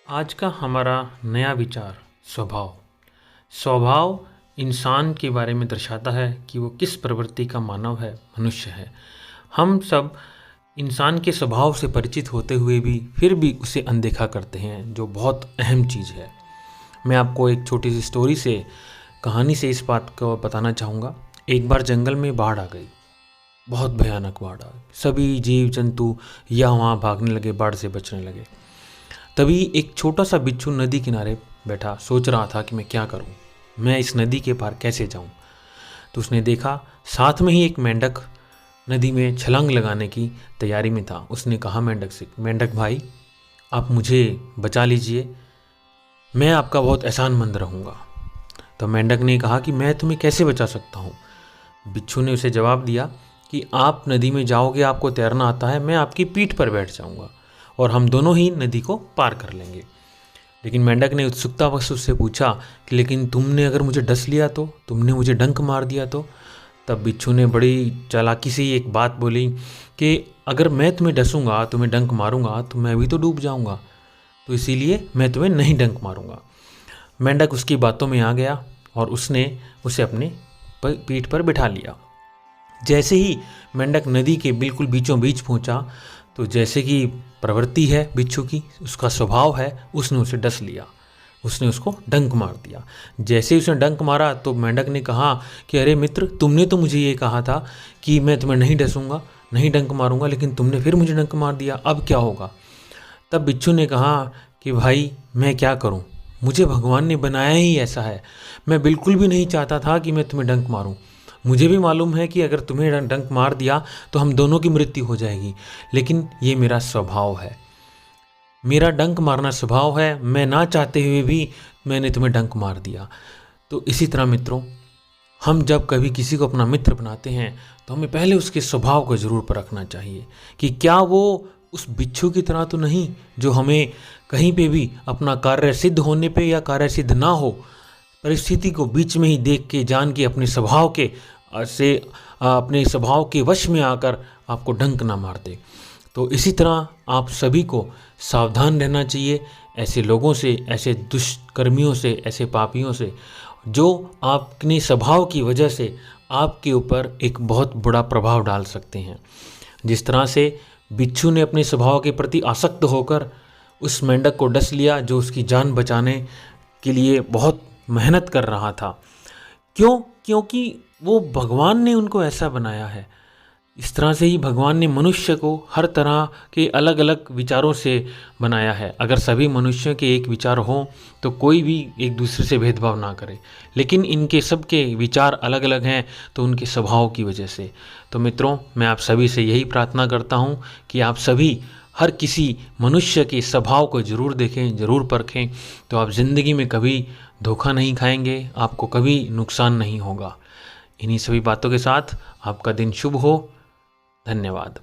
आज का हमारा नया विचार स्वभाव। स्वभाव इंसान के बारे में दर्शाता है कि वो किस प्रवृत्ति का मानव है, मनुष्य है। हम सब इंसान के स्वभाव से परिचित होते हुए भी फिर भी उसे अनदेखा करते हैं, जो बहुत अहम चीज़ है। मैं आपको एक छोटी सी स्टोरी से, कहानी से इस बात को बताना चाहूँगा। एक बार जंगल में बाढ़ आ गई, बहुत भयानक बाढ़ आ गई। सभी जीव जंतु यहाँ वहाँ भागने लगे, बाढ़ से बचने लगे। तभी एक छोटा सा बिच्छू नदी किनारे बैठा सोच रहा था कि मैं क्या करूं, मैं इस नदी के पार कैसे जाऊं। तो उसने देखा साथ में ही एक मेंढक नदी में छलांग लगाने की तैयारी में था। उसने कहा मेंढक से, मेंढक भाई आप मुझे बचा लीजिए, मैं आपका बहुत एहसानमंद रहूँगा। तो मेंढक ने कहा कि मैं तुम्हें कैसे बचा सकता हूँ। बिच्छू ने उसे जवाब दिया कि आप नदी में जाओगे, आपको तैरना आता है, मैं आपकी पीठ पर बैठ जाऊँगा और हम दोनों ही नदी को पार कर लेंगे। लेकिन मेंढक ने उत्सुकतावश उससे पूछा कि लेकिन तुमने अगर मुझे डस लिया तो, तुमने मुझे डंक मार दिया तो। तब बिच्छू ने बड़ी चालाकी से एक बात बोली कि अगर मैं तुम्हें डसूंगा, तुम्हें डंक मारूंगा तो मैं भी तो डूब जाऊंगा, तो इसीलिए मैं तुम्हें नहीं डंक मारूंगा। मेंढक उसकी बातों में आ गया और उसने उसे अपने पीठ पर बिठा लिया। जैसे ही मेंढक नदी के बिल्कुल बीचों बीच पहुंचा, तो जैसे कि प्रवृत्ति है बिच्छू की, उसका स्वभाव है, उसने उसे डस लिया, उसने उसको डंक मार दिया। जैसे ही उसने डंक मारा तो मेंढक ने कहा कि अरे मित्र, तुमने तो मुझे ये कहा था कि मैं तुम्हें नहीं डसूंगा, नहीं डंक मारूंगा, लेकिन तुमने फिर मुझे डंक मार दिया, अब क्या होगा। तब बिच्छू ने कहा कि भाई मैं क्या करूं, मुझे भगवान ने बनाया ही ऐसा है, मैं बिल्कुल भी नहीं चाहता था कि मैं तुम्हें डंक मारूं। मुझे भी मालूम है कि अगर तुम्हें डंक मार दिया तो हम दोनों की मृत्यु हो जाएगी, लेकिन ये मेरा स्वभाव है, मेरा डंक मारना स्वभाव है, मैं ना चाहते हुए भी मैंने तुम्हें डंक मार दिया। तो इसी तरह मित्रों, हम जब कभी किसी को अपना मित्र बनाते हैं तो हमें पहले उसके स्वभाव को ज़रूर परखना चाहिए कि क्या वो उस बिच्छू की तरह तो नहीं, जो हमें कहीं पे भी अपना कार्य सिद्ध होने पे या कार्य सिद्ध ना हो, परिस्थिति को बीच में ही देख के जान के अपने स्वभाव के अपने स्वभाव के वश में आकर आपको डंक ना मार दे। तो इसी तरह आप सभी को सावधान रहना चाहिए ऐसे लोगों से, ऐसे दुष्कर्मियों से, ऐसे पापियों से, जो अपने स्वभाव की वजह से आपके ऊपर एक बहुत बड़ा प्रभाव डाल सकते हैं। जिस तरह से बिच्छू ने अपने स्वभाव के प्रति आसक्त होकर उस मेंढक को डस लिया, जो उसकी जान बचाने के लिए बहुत मेहनत कर रहा था। क्योंकि वो भगवान ने उनको ऐसा बनाया है। इस तरह से ही भगवान ने मनुष्य को हर तरह के अलग अलग विचारों से बनाया है। अगर सभी मनुष्यों के एक विचार हों तो कोई भी एक दूसरे से भेदभाव ना करे, लेकिन इनके सबके विचार अलग अलग हैं, तो उनके स्वभाव की वजह से। तो मित्रों, मैं आप सभी से यही प्रार्थना करता हूँ कि आप सभी हर किसी मनुष्य के स्वभाव को ज़रूर देखें, ज़रूर परखें, तो आप ज़िंदगी में कभी धोखा नहीं खाएंगे, आपको कभी नुकसान नहीं होगा। इन्हीं सभी बातों के साथ आपका दिन शुभ हो। धन्यवाद।